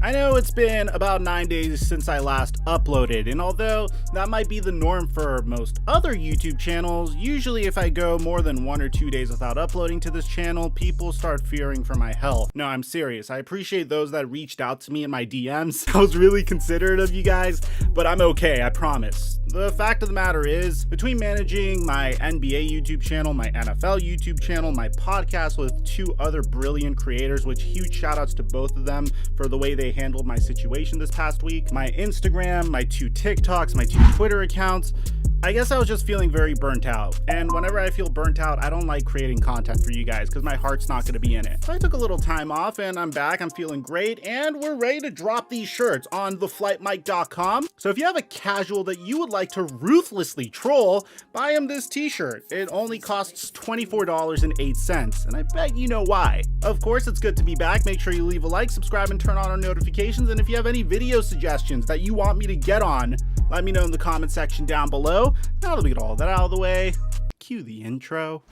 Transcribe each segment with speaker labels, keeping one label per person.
Speaker 1: I know it's been about 9 days since I last uploaded, and although that might be the norm for most other YouTube channels, usually if I go more than 1 or 2 days without uploading to this channel, people start fearing for my health. No, I'm serious. I appreciate those that reached out to me in my DMs. I was really considerate of you guys, but I'm okay, I promise. The fact of the matter is, between managing my NBA YouTube channel, my NFL YouTube channel, my podcast with 2 other brilliant creators, which huge shout outs to both of them for the way they handled my situation this past week, my Instagram, my 2 TikToks, my 2 Twitter accounts, I guess I was just feeling very burnt out. And whenever I feel burnt out, I don't like creating content for you guys because my heart's not going to be in it. So I took a little time off and I'm back. I'm feeling great and we're ready to drop these shirts on theflightmike.com. So if you have a casual that you would like to ruthlessly troll, buy him this t-shirt. It only costs $24.08 and I bet you know why. Of course, it's good to be back. Make sure you leave a like, subscribe, and turn on our notifications. And if you have any video suggestions that you want me to get on, let me know in the comment section down below. Now that we get all that out of the way, cue the intro.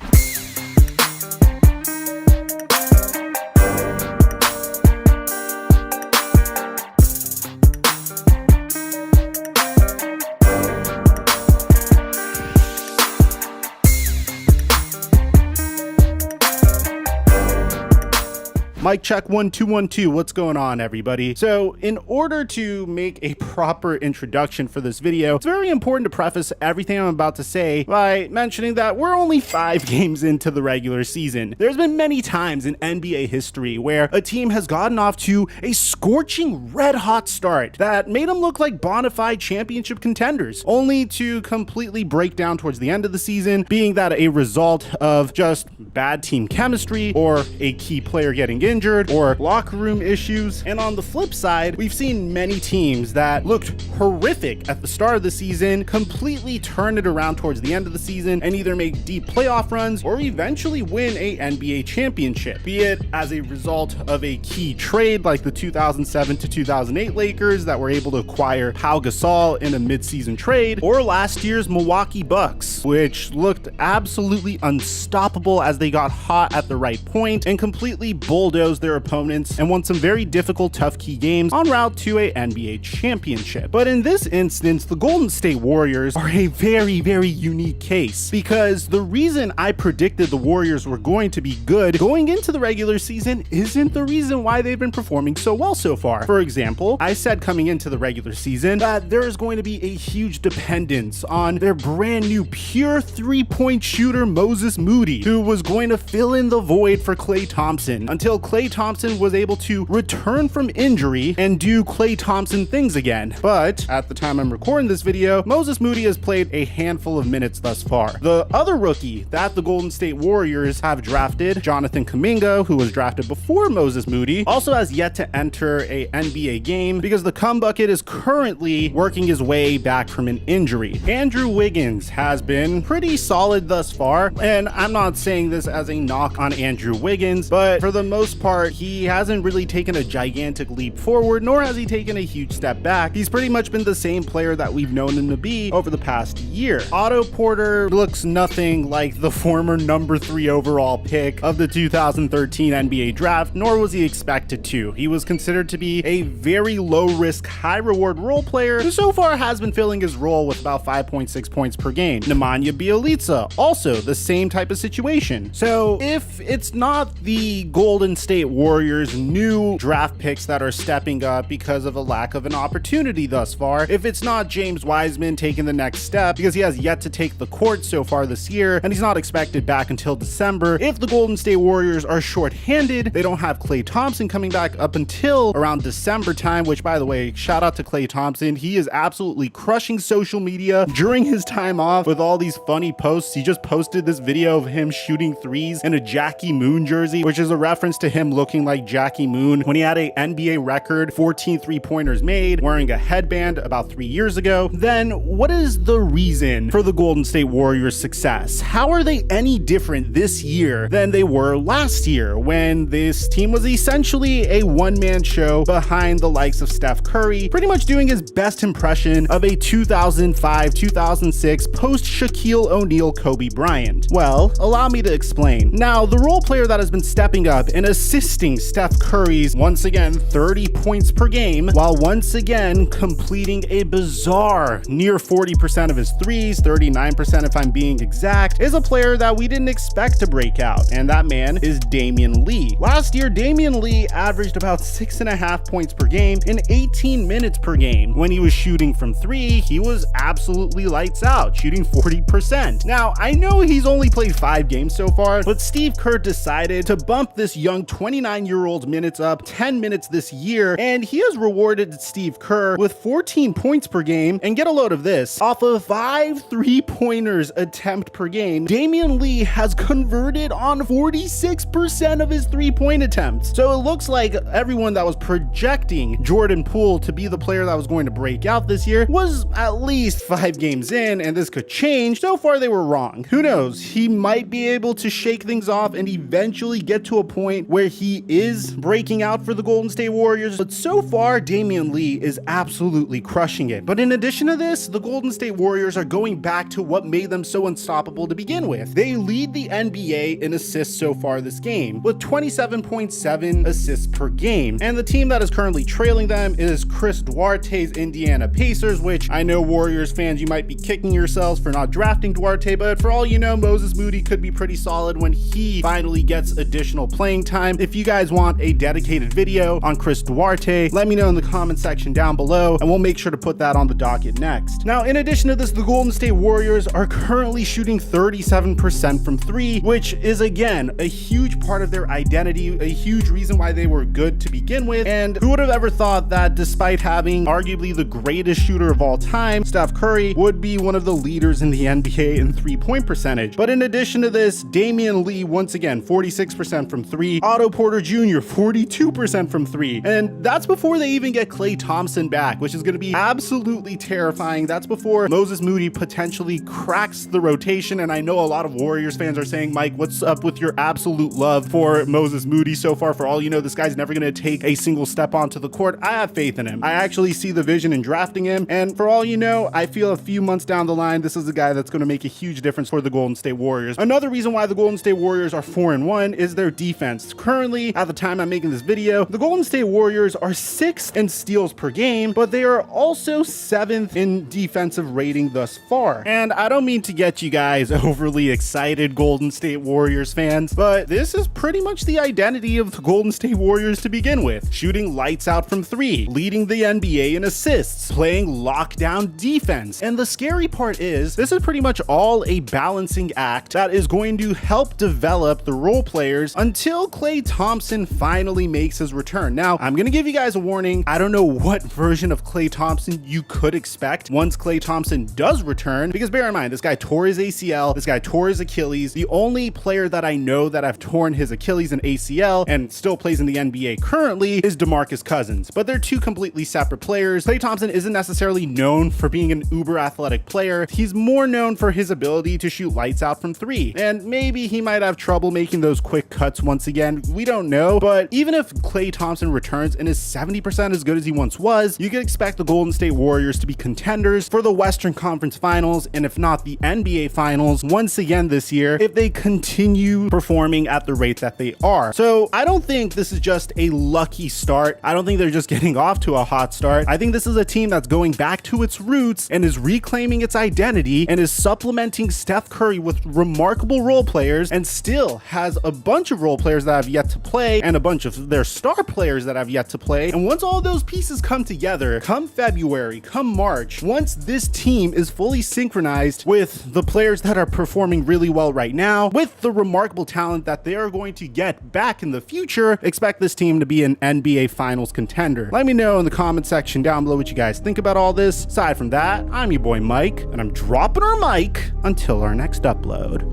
Speaker 1: Mic check 1 2 1 2. What's going on, everybody? So in order to make a proper introduction for this video, it's very important to preface everything I'm about to say by mentioning that we're only 5 games into the regular season. There's been many times in NBA history where a team has gotten off to a scorching red hot start that made them look like bona fide championship contenders, only to completely break down towards the end of the season, being that a result of just bad team chemistry or a key player getting injured or locker room issues. And on the flip side, we've seen many teams that looked horrific at the start of the season completely turn it around towards the end of the season and either make deep playoff runs or eventually win a NBA championship, be it as a result of a key trade like the 2007 to 2008 Lakers that were able to acquire Pau Gasol in a mid-season trade, or last year's Milwaukee Bucks, which looked absolutely unstoppable as they got hot at the right point and completely bulldozed their opponents and won some very difficult, tough key games en route to a NBA championship. But in this instance, the Golden State Warriors are a very, very unique case, because the reason I predicted the Warriors were going to be good going into the regular season isn't the reason why they've been performing so well so far. For example, I said coming into the regular season that there is going to be a huge dependence on their brand new pure 3-point shooter Moses Moody, who was going to fill in the void for Klay Thompson until Klay Thompson was able to return from injury and do Klay Thompson things again. But at the time I'm recording this video, Moses Moody has played a handful of minutes thus far. The other rookie that the Golden State Warriors have drafted, Jonathan Kuminga, who was drafted before Moses Moody, also has yet to enter a NBA game because the Cumbucket is currently working his way back from an injury. Andrew Wiggins has been pretty solid thus far, and I'm not saying this as a knock on Andrew Wiggins, but for the most part, he hasn't really taken a gigantic leap forward, nor has he taken a huge step back. He's pretty much been the same player that we've known him to be over the past year. Otto Porter looks nothing like the former number 3 overall pick of the 2013 NBA draft, nor was he expected to. He was considered to be a very low risk, high reward role player who so far has been filling his role with about 5.6 points per game. Nemanja Bjelica, also the same type of situation. So if it's not the Golden State Warriors' new draft picks that are stepping up because of a lack of an opportunity thus far, if it's not James Wiseman taking the next step because he has yet to take the court so far this year and he's not expected back until December, if the Golden State Warriors are short-handed, they don't have Klay Thompson coming back up until around December time, which, by the way, shout out to Klay Thompson. He is absolutely crushing social media during his time off with all these funny posts. He just posted this video of him shooting threes in a Jackie Moon jersey, which is a reference to him looking like Jackie Moon when he had a NBA record 14 3-pointers made, wearing a headband about 3 years ago. Then what is the reason for the Golden State Warriors' success? How are they any different this year than they were last year when this team was essentially a one-man show behind the likes of Steph Curry, pretty much doing his best impression of a 2005-2006 post-Shaquille O'Neal Kobe Bryant? Well, allow me to explain. Now, the role player that has been stepping up in a assisting Steph Curry's, once again, 30 points per game, while once again completing a bizarre near 40% of his threes, 39% if I'm being exact, is a player that we didn't expect to break out, and that man is Damion Lee. Last year, Damion Lee averaged about 6.5 points per game in 18 minutes per game. When he was shooting from three, he was absolutely lights out, shooting 40%. Now, I know he's only played 5 games so far, but Steve Kerr decided to bump this young 29-year-old minutes up 10 minutes this year, and he has rewarded Steve Kerr with 14 points per game, and get a load of this, off of 5 3-pointers attempt per game, Damion Lee has converted on 46% of his 3-point attempts. So it looks like everyone that was projecting Jordan Poole to be the player that was going to break out this year was at least 5 games in, and this could change. So far they were wrong. Who knows? He might be able to shake things off and eventually get to a point where he is breaking out for the Golden State Warriors. But so far, Damion Lee is absolutely crushing it. But in addition to this, the Golden State Warriors are going back to what made them so unstoppable to begin with. They lead the NBA in assists so far this game, with 27.7 assists per game. And the team that is currently trailing them is Chris Duarte's Indiana Pacers, which I know Warriors fans, you might be kicking yourselves for not drafting Duarte, but for all you know, Moses Moody could be pretty solid when he finally gets additional playing time. If you guys want a dedicated video on Chris Duarte, let me know in the comment section down below, and we'll make sure to put that on the docket next. Now, in addition to this, the Golden State Warriors are currently shooting 37% from three, which is again a huge part of their identity, a huge reason why they were good to begin with. And who would have ever thought that despite having arguably the greatest shooter of all time, Steph Curry, would be one of the leaders in the NBA in 3-point percentage. But in addition to this, Damion Lee, once again, 46% from three, Otto Porter Jr., 42% from three, and that's before they even get Klay Thompson back, which is going to be absolutely terrifying. That's before Moses Moody potentially cracks the rotation. And I know a lot of Warriors fans are saying, Mike, what's up with your absolute love for Moses Moody so far? For all you know, this guy's never going to take a single step onto the court. I have faith in him. I actually see the vision in drafting him, and for all you know, I feel a few months down the line, this is a guy that's going to make a huge difference for the Golden State Warriors. Another reason why the Golden State Warriors are 4-1 is their defense. Currently, at the time I'm making this video, the Golden State Warriors are 6th in steals per game, but they are also 7th in defensive rating thus far. And I don't mean to get you guys overly excited, Golden State Warriors fans, but this is pretty much the identity of the Golden State Warriors to begin with. Shooting lights out from three, leading the NBA in assists, playing lockdown defense. And the scary part is, this is pretty much all a balancing act that is going to help develop the role players until Klay Thompson finally makes his return. Now, I'm gonna give you guys a warning. I don't know what version of Klay Thompson you could expect once Klay Thompson does return, because bear in mind, this guy tore his ACL, this guy tore his Achilles. The only player that I know that have torn his Achilles and ACL and still plays in the NBA currently is DeMarcus Cousins, but they're two completely separate players. Klay Thompson isn't necessarily known for being an uber athletic player. He's more known for his ability to shoot lights out from three, and maybe he might have trouble making those quick cuts once again. We don't know, but even if Klay Thompson returns and is 70% as good as he once was, you can expect the Golden State Warriors to be contenders for the Western Conference Finals, and if not the NBA Finals once again this year, if they continue performing at the rate that they are. So I don't think this is just a lucky start. I don't think they're just getting off to a hot start. I think this is a team that's going back to its roots and is reclaiming its identity and is supplementing Steph Curry with remarkable role players, and still has a bunch of role players that have yet to play and a bunch of their star players that have yet to play. And once all those pieces come together, come February, come March, once this team is fully synchronized with the players that are performing really well right now, with the remarkable talent that they are going to get back in the future, expect this team to be an NBA Finals contender. Let me know in the comment section down below what you guys think about all this. Aside from that, I'm your boy Mike, and I'm dropping our mic until our next upload.